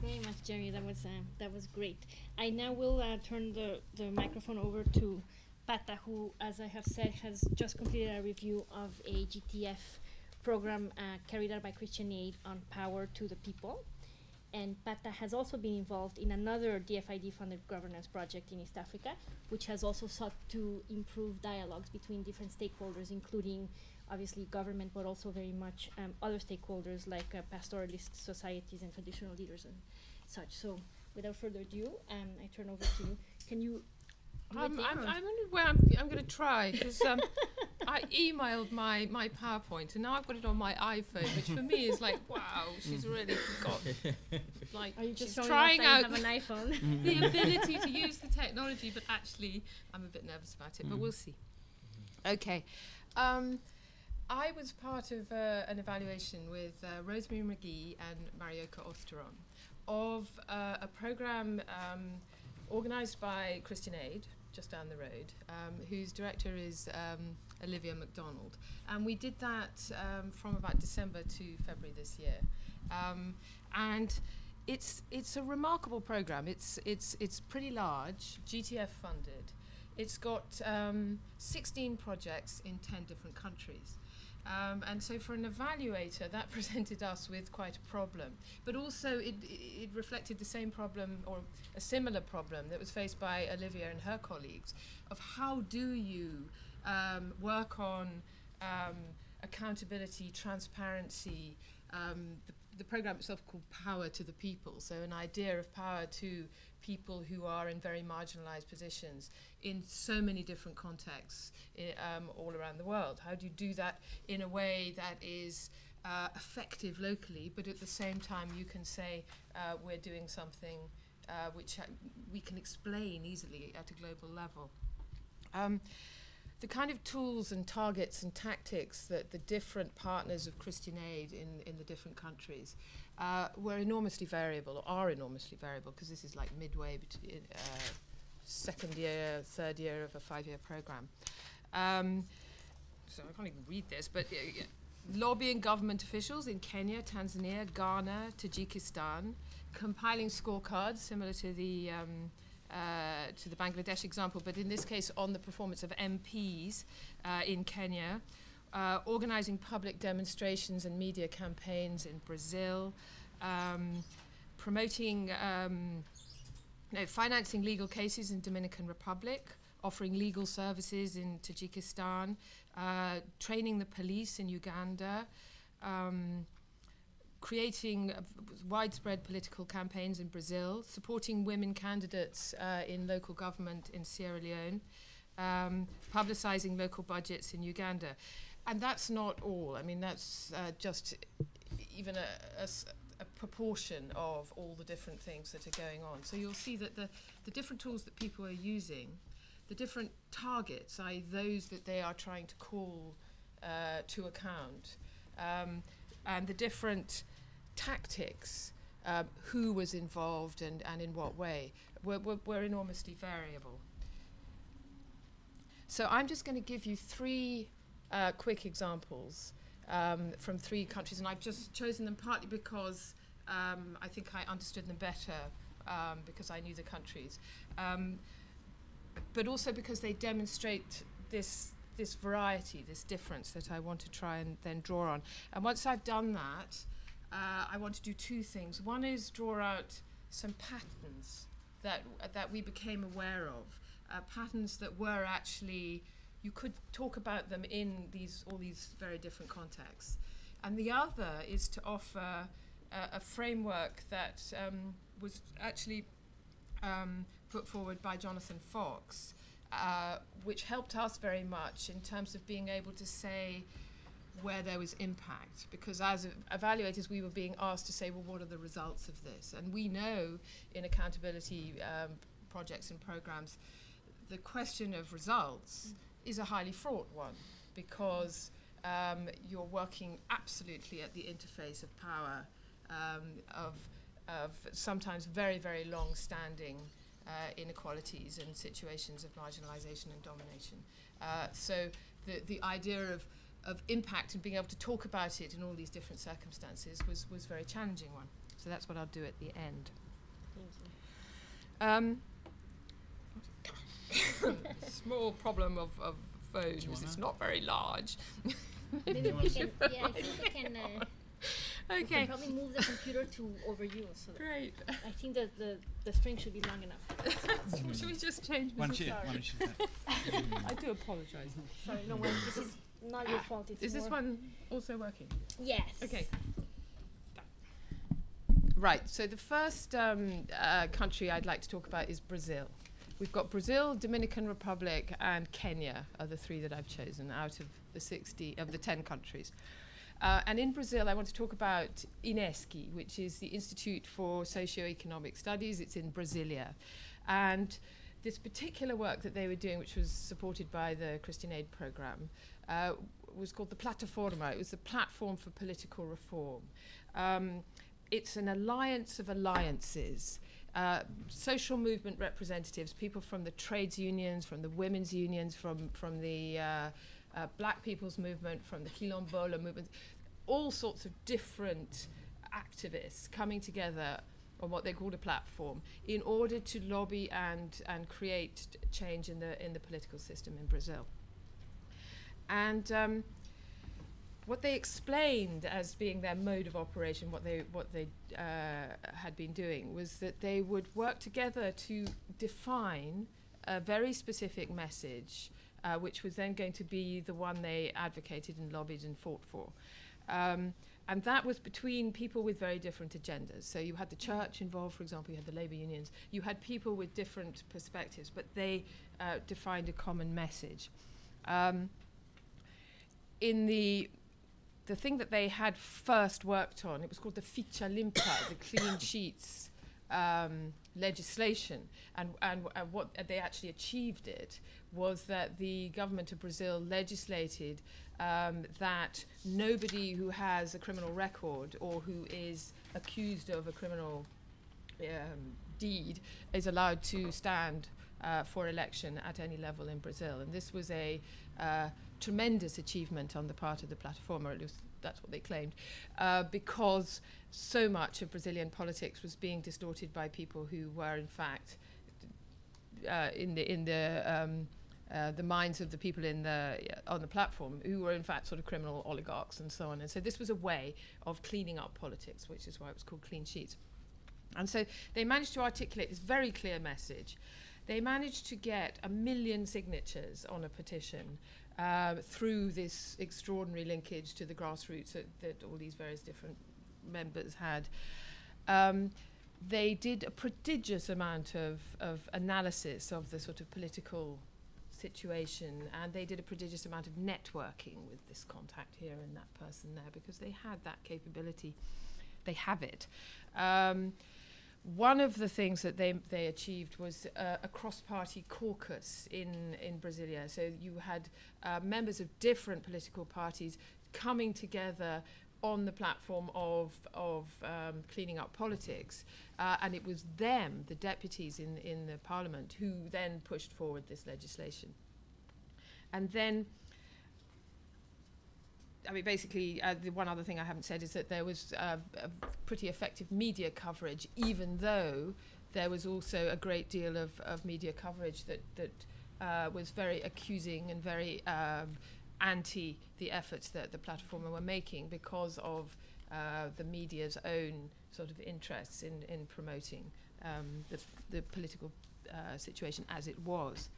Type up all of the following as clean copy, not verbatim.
very much, Jerry. That was great. I now will turn the microphone over to Patta, who, as I have said, has just completed a review of a GTF program carried out by Christian Aid on power to the people. And Patta has also been involved in another DFID-funded governance project in East Africa, which has also sought to improve dialogues between different stakeholders, including obviously government, but also very much other stakeholders like pastoralist societies and traditional leaders and such. So without further ado, I turn over to you. Can you I'm wondering where I'm going to try, because I emailed my PowerPoint and now I've got it on my iPhone, which for me is like, wow, she's really got, like, Are you just she's trying trying out have an iPhone? the ability to use the technology, but actually I'm a bit nervous about it, but we'll see. Okay. I was part of an evaluation with Rosemary McGee and Marioka Osteron of a program organised by Christian Aid, just down the road, whose director is Olivia MacDonald. And we did that from about December to February this year. And it's a remarkable program. It's pretty large, GTF funded. It's got 16 projects in 10 different countries. And so for an evaluator, that presented us with quite a problem. But also it reflected the same problem, or a similar problem, that was faced by Olivia and her colleagues, of how do you work on accountability, transparency, the program itself called Power to the People, so an idea of power to people who are in very marginalized positions in so many different contexts all around the world. How do you do that in a way that is effective locally, but at the same time you can say we're doing something which we can explain easily at a global level. The kind of tools and targets and tactics that the different partners of Christian Aid in the different countries were enormously variable, or are enormously variable, because this is like midway between second year, third year of a 5-year program. So I can't even read this, but lobbying government officials in Kenya, Tanzania, Ghana, Tajikistan, compiling scorecards similar to the Bangladesh example, but in this case on the performance of MPs in Kenya, organizing public demonstrations and media campaigns in Brazil, promoting, financing legal cases in Dominican Republic, offering legal services in Tajikistan, training the police in Uganda, creating widespread political campaigns in Brazil, supporting women candidates in local government in Sierra Leone, publicizing local budgets in Uganda. And that's not all. I mean, that's just even a proportion of all the different things that are going on. So you'll see that the different tools that people are using, the different targets, i.e. those that they are trying to call to account, and the different tactics, who was involved and in what way, were enormously variable. So I'm just going to give you 3 quick examples from 3 countries, and I've just chosen them partly because I think I understood them better because I knew the countries, but also because they demonstrate this variety, this difference that I want to try and then draw on. And once I've done that, I want to do 2 things. One is draw out some patterns that we became aware of, patterns that were actually, you could talk about them in all these very different contexts. And the other is to offer a framework that was actually put forward by Jonathan Fox, which helped us very much in terms of being able to say where there was impact, because as evaluators we were being asked to say, well, what are the results of this? And we know in accountability projects and programs, the question of results is a highly fraught one, because you're working absolutely at the interface of power, of sometimes very, very long-standing inequalities and situations of marginalization and domination. So the idea of impact and being able to talk about it in all these different circumstances was a very challenging one. So So that's what I'll do at the end. Small problem of phone is it's not very large. Maybe we can, yeah, I think we can, we Okay. can probably move the computer to over you. So that Great. I think that the string should be long enough. Should we just change? Why don't Mrs. you? Sorry. Why don't you? I do apologise. Sorry, no, well, this is not your fault. It's Is this more- one also working? Yes. Okay. Right, so the first country I'd like to talk about is Brazil. We've got Brazil, Dominican Republic, and Kenya are the three that I've chosen out of the 10 countries. And in Brazil, I want to talk about INESC, which is the Institute for Socioeconomic Studies. It's in Brasilia. And this particular work that they were doing, which was supported by the Christian Aid Program, was called the Plataforma. It was the platform for political reform. It's an alliance of alliances, social movement representatives, people from the trades unions, from the women's unions, from the black people's movement, from the Quilombola movement, all sorts of different activists coming together on what they called a platform in order to lobby and create change in the political system in Brazil. And what they explained as being their mode of operation, what they had been doing, was that they would work together to define a very specific message, which was then going to be the one they advocated and lobbied and fought for. And that was between people with very different agendas. So you had the church involved, for example, you had the labor unions, you had people with different perspectives, but they defined a common message. In the thing that they had first worked on, it was called the Ficha Limpa, the clean sheets legislation. And what they actually achieved it was that the government of Brazil legislated that nobody who has a criminal record or who is accused of a criminal deed is allowed to stand for election at any level in Brazil. And this was a tremendous achievement on the part of the Plataforma, at least that's what they claimed, because so much of Brazilian politics was being distorted by people who were in fact in the minds of the people on the platform, who were in fact sort of criminal oligarchs and so on. And so this was a way of cleaning up politics, which is why it was called Clean Sheets. And so they managed to articulate this very clear message. They managed to get 1 million signatures on a petition through this extraordinary linkage to the grassroots that all these various different members had. They did a prodigious amount of analysis of the sort of political situation, and they did a prodigious amount of networking with this contact here and that person there, because they had that capability. They have it. One of the things that they achieved was a cross-party caucus in Brasilia. So you had members of different political parties coming together on the platform of cleaning up politics, and it was them, the deputies in the parliament, who then pushed forward this legislation. And then, I mean, basically, the one other thing I haven't said is that there was a pretty effective media coverage, even though there was also a great deal of media coverage that was very accusing and very anti the efforts that the Plataforma were making, because of the media's own sort of interests in promoting the political situation as it was.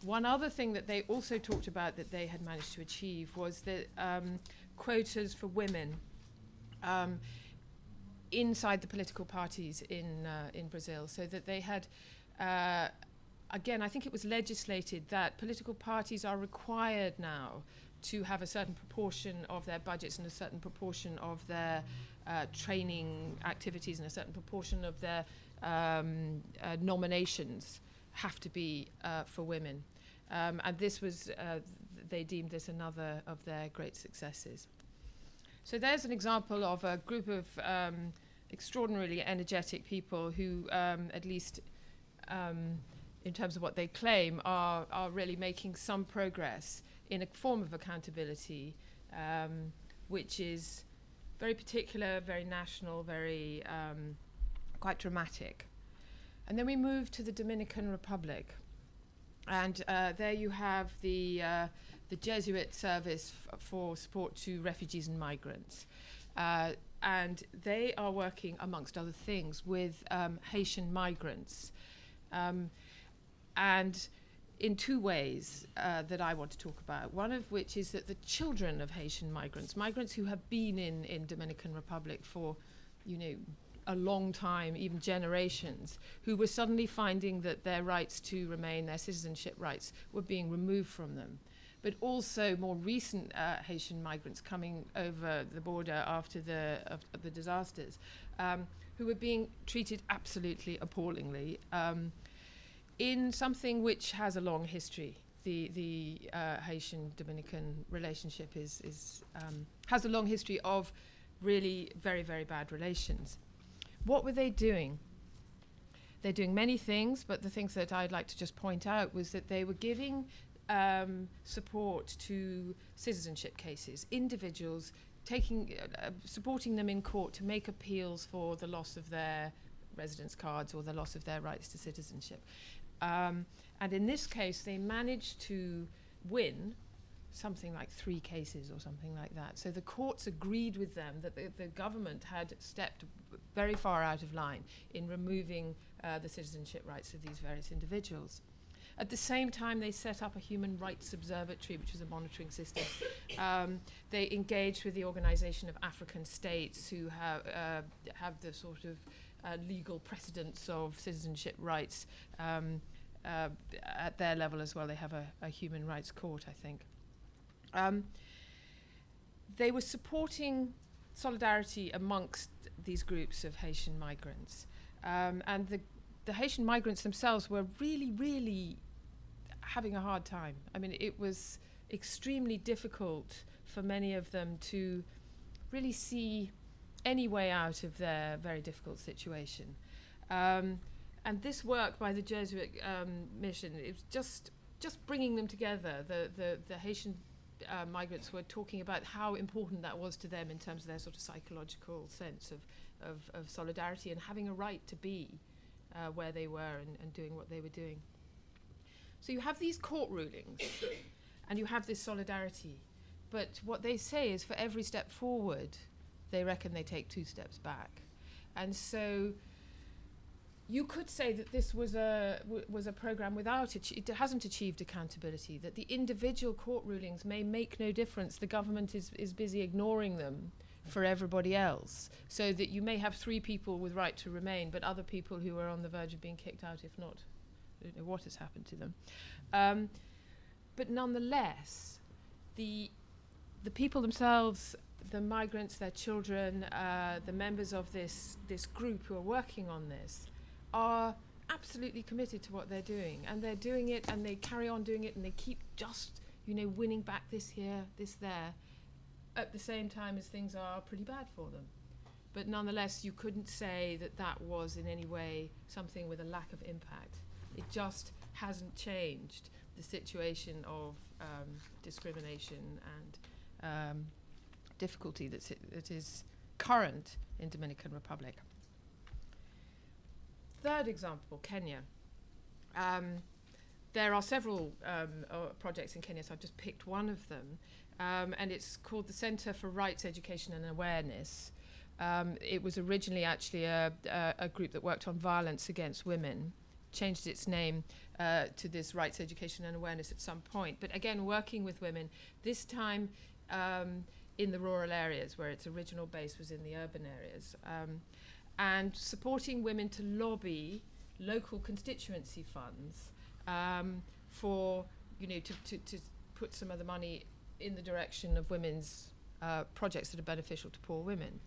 One other thing that they also talked about that they had managed to achieve was the quotas for women inside the political parties in Brazil, so that they had, again, I think it was legislated that political parties are required now to have a certain proportion of their budgets and a certain proportion of their training activities and a certain proportion of their nominations have to be for women. And this was, they deemed this another of their great successes. So there's an example of a group of extraordinarily energetic people who, at least in terms of what they claim, are really making some progress in a form of accountability, which is very particular, very national, very quite dramatic. And then we moved to the Dominican Republic. And there you have the Jesuit service for support to refugees and migrants. And they are working, amongst other things, with Haitian migrants. And in two ways that I want to talk about. One of which is that the children of Haitian migrants who have been in Dominican Republic for, a long time, even generations, who were suddenly finding that their rights to remain, their citizenship rights, were being removed from them. But also more recent Haitian migrants coming over the border after the disasters, who were being treated absolutely appallingly in something which has a long history. The Haitian-Dominican relationship has a long history of really very, very bad relations. What were they doing? They're doing many things, but the things that I'd like to just point out was that they were giving support to citizenship cases, individuals supporting them in court to make appeals for the loss of their residence cards or the loss of their rights to citizenship. And in this case, they managed to win something like 3 cases or something like that. So the courts agreed with them that the government had stepped very far out of line in removing the citizenship rights of these various individuals. At the same time, they set up a human rights observatory, which was a monitoring system. They engaged with the Organization of African States, who have the sort of legal precedence of citizenship rights at their level as well. They have a human rights court, I think. They were supporting solidarity amongst these groups of Haitian migrants. And the Haitian migrants themselves were really, really having a hard time. I mean, it was extremely difficult for many of them to really see any way out of their very difficult situation. And this work by the Jesuit mission, it was just bringing them together. The Haitian migrants were talking about how important that was to them in terms of their sort of psychological sense of solidarity and having a right to be where they were and doing what they were doing. So you have these court rulings and you have this solidarity, but what they say is for every step forward, they reckon they take 2 steps back. And so you could say that this was a program without it hasn't achieved accountability, that the individual court rulings may make no difference. The government is busy ignoring them for everybody else, so that you may have 3 people with right to remain, but other people who are on the verge of being kicked out, if not, I don't know what has happened to them. But nonetheless, the people themselves, the migrants, their children, the members of this group who are working on this, are absolutely committed to what they're doing, and they're doing it, and they carry on doing it, and they keep just, winning back this here, this there, at the same time as things are pretty bad for them. But nonetheless, you couldn't say that was in any way something with a lack of impact. It just hasn't changed the situation of discrimination and difficulty that is current in Dominican Republic. Third example, Kenya. There are several projects in Kenya, so I've just picked one of them, and it's called the Center for Rights, Education and Awareness. It was originally actually a group that worked on violence against women, changed its name to this Rights, Education and Awareness at some point, but again working with women, this time in the rural areas where its original base was in the urban areas. And supporting women to lobby local constituency funds for, to put some of the money in the direction of women's projects that are beneficial to poor women.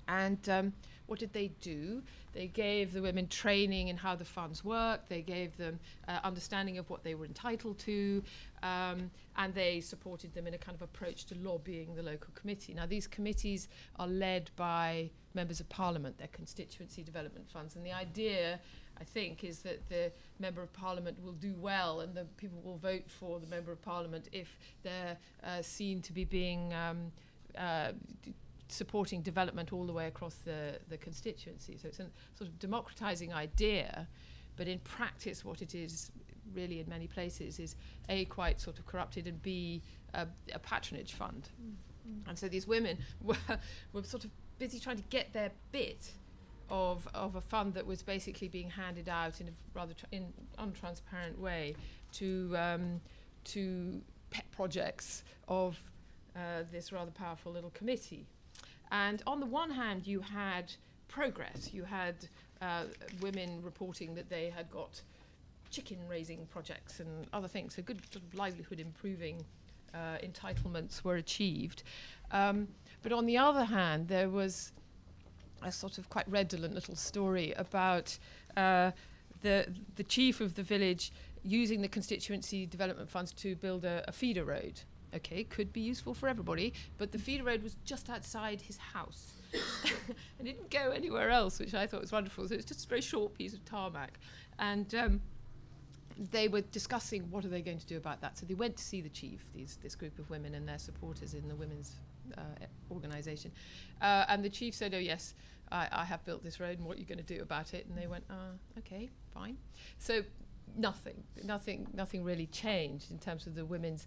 And what did they do? They gave the women training in how the funds work. They gave them understanding of what they were entitled to, and they supported them in a kind of approach to lobbying the local committee. Now, these committees are led by members of parliament, their constituency development funds, and the idea, I think, is that the member of parliament will do well and the people will vote for the member of parliament if they're seen to be being supporting development all the way across the constituency. So it's a sort of democratizing idea, but in practice what it is really in many places is A, quite sort of corrupted, and B, a patronage fund. And so these women were sort of busy trying to get their bit of a fund that was basically being handed out in a rather untransparent way to pet projects of this rather powerful little committee. And on the one hand, you had progress. You had women reporting that they had got chicken raising projects and other things. So good sort of livelihood improving entitlements were achieved. But on the other hand, there was a sort of quite redolent little story about the chief of the village using the constituency development funds to build a feeder road. Okay, could be useful for everybody, but the feeder road was just outside his house and didn't go anywhere else, which I thought was wonderful. So it's just a very short piece of tarmac. And they were discussing what are they going to do about that. So they went to see the chief, this group of women and their supporters in the women's organisation. And the chief said, oh yes, I have built this road, and what are you going to do about it? And they went, okay, fine. So nothing really changed in terms of the women's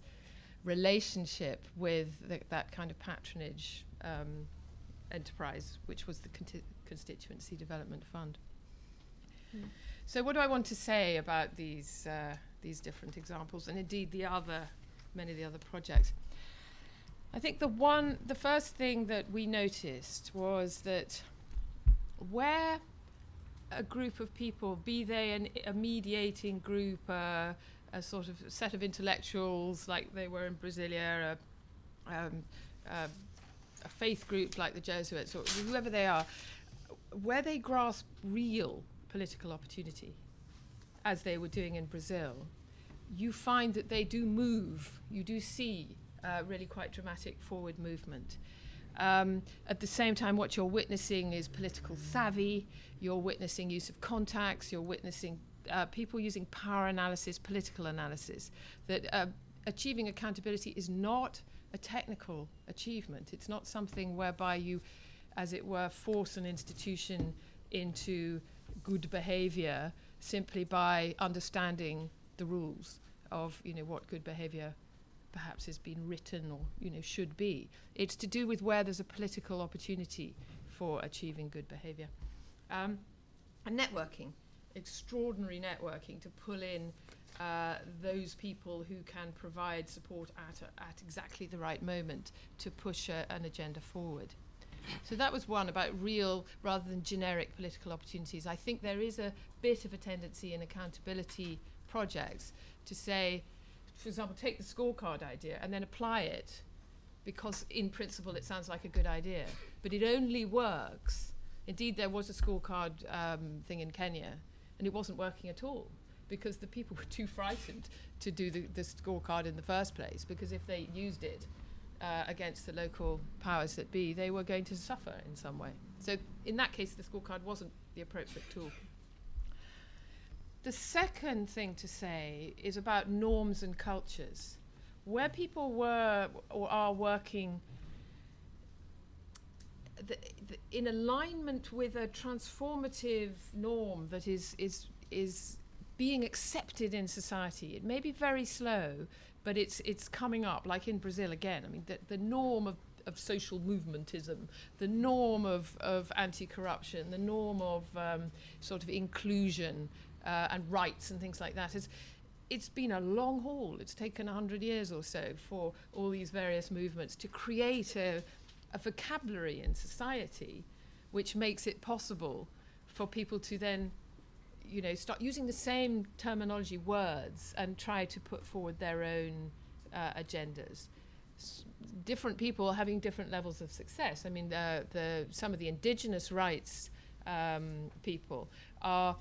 relationship with that kind of patronage enterprise, which was the Constituency Development Fund. So what do I want to say about these different examples, and indeed many of the other projects? I think the first thing that we noticed was that where a group of people, be they a mediating group, a sort of set of intellectuals like they were in Brasilia, a faith group like the Jesuits, or whoever they are, where they grasp real political opportunity, as they were doing in Brazil, you find that they do move. You do see really quite dramatic forward movement. At the same time, what you're witnessing is political savvy. You're witnessing use of contacts. You're witnessing people using power analysis, political analysis. That achieving accountability is not a technical achievement. It's not something whereby you, as it were, force an institution into good behavior simply by understanding the rules of what good behavior perhaps has been written or should be. It's to do with where there's a political opportunity for achieving good behavior. And networking, extraordinary networking to pull in those people who can provide support at exactly the right moment to push an agenda forward. So that was one about real rather than generic political opportunities. I think there is a bit of a tendency in accountability projects to say, for example, take the scorecard idea and then apply it because in principle it sounds like a good idea, but it only works. Indeed, there was a scorecard thing in Kenya and it wasn't working at all because the people were too frightened to do the scorecard in the first place, because if they used it against the local powers that be, they were going to suffer in some way. So in that case, the scorecard wasn't the appropriate tool. The second thing to say is about norms and cultures. Where people were or are working in alignment with a transformative norm that is being accepted in society. It may be very slow, but it's coming up, like in Brazil again. I mean, the norm of social movementism, the norm of anti-corruption, the norm of sort of inclusion and rights and things like that. It's been a long haul. It's taken 100 years or so for all these various movements to create a vocabulary in society which makes it possible for people to then start using the same terminology, words, and try to put forward their own agendas. Different people having different levels of success. I mean, some of the indigenous rights people are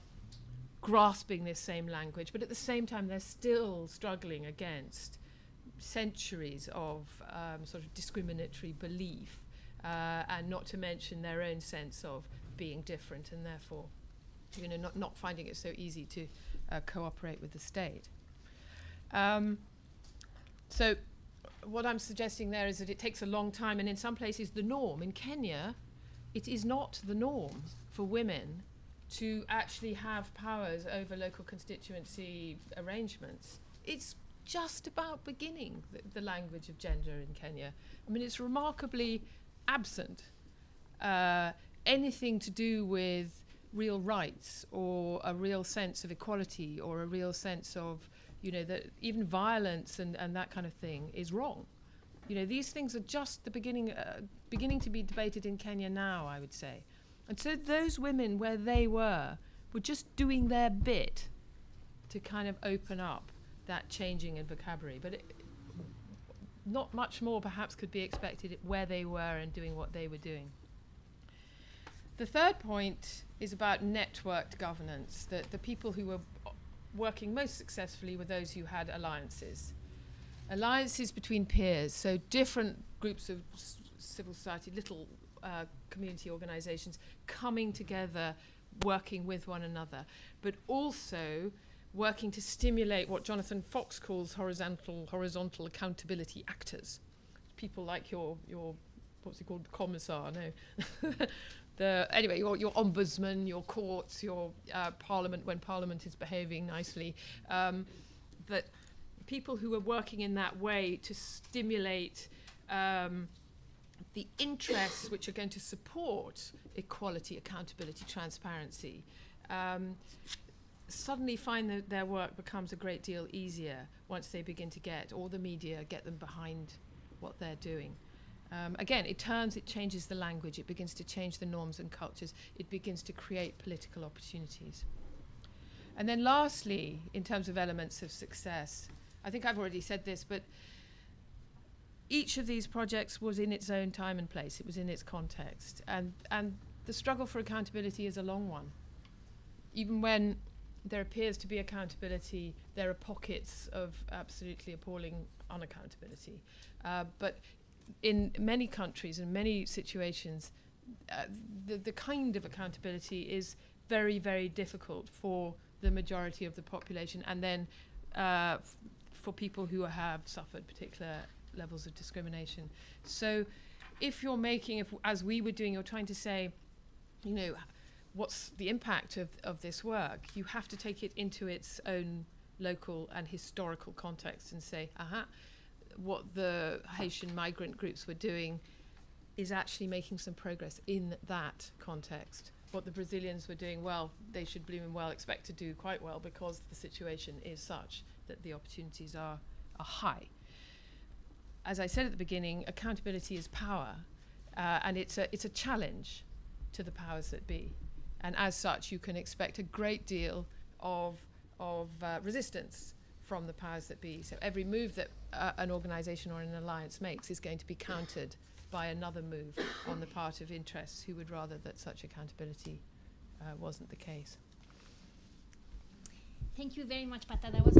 grasping this same language, but at the same time they're still struggling against centuries of sort of discriminatory belief, and not to mention their own sense of being different and therefore not finding it so easy to cooperate with the state. So what I'm suggesting there is that it takes a long time, and in some places the norm. In Kenya, it is not the norm for women to actually have powers over local constituency arrangements. It's just about beginning the language of gender in Kenya. I mean, it's remarkably absent. Anything to do with real rights or a real sense of equality or a real sense of, that even violence and that kind of thing is wrong. These things are just the beginning to be debated in Kenya now, I would say. And so those women, where they were just doing their bit to kind of open up that changing in vocabulary. But not much more perhaps could be expected where they were and doing what they were doing. The third point is about networked governance. The people who were working most successfully were those who had alliances. Alliances between peers, so different groups of civil society, little community organizations coming together, working with one another, but also working to stimulate what Jonathan Fox calls horizontal accountability actors. People like your what's he called, commissar, no. Anyway, your ombudsman, your courts, your parliament, when parliament is behaving nicely, that people who are working in that way to stimulate the interests which are going to support equality, accountability, transparency, suddenly find that their work becomes a great deal easier once they begin to get, or the media get them behind what they're doing. Again, it changes the language, it begins to change the norms and cultures, it begins to create political opportunities. And then lastly, in terms of elements of success, I think I've already said this, but each of these projects was in its own time and place, it was in its context. And the struggle for accountability is a long one. Even when there appears to be accountability, there are pockets of absolutely appalling unaccountability. But in many countries and many situations, the kind of accountability is very, very difficult for the majority of the population, and then for people who have suffered particular levels of discrimination. So if you're making, as we were doing, you're trying to say, what's the impact of this work, you have to take it into its own local and historical context and say, what the Haitian migrant groups were doing is actually making some progress in that context. What the Brazilians were doing, well, they should bloom well expect to do quite well, because the situation is such that the opportunities are high. As I said at the beginning, accountability is power, and it's a challenge to the powers that be. And as such, you can expect a great deal of resistance from the powers that be. So every move that an organization or an alliance makes is going to be countered by another move on the part of interests who would rather that such accountability wasn't the case. Thank you very much, Patta. That was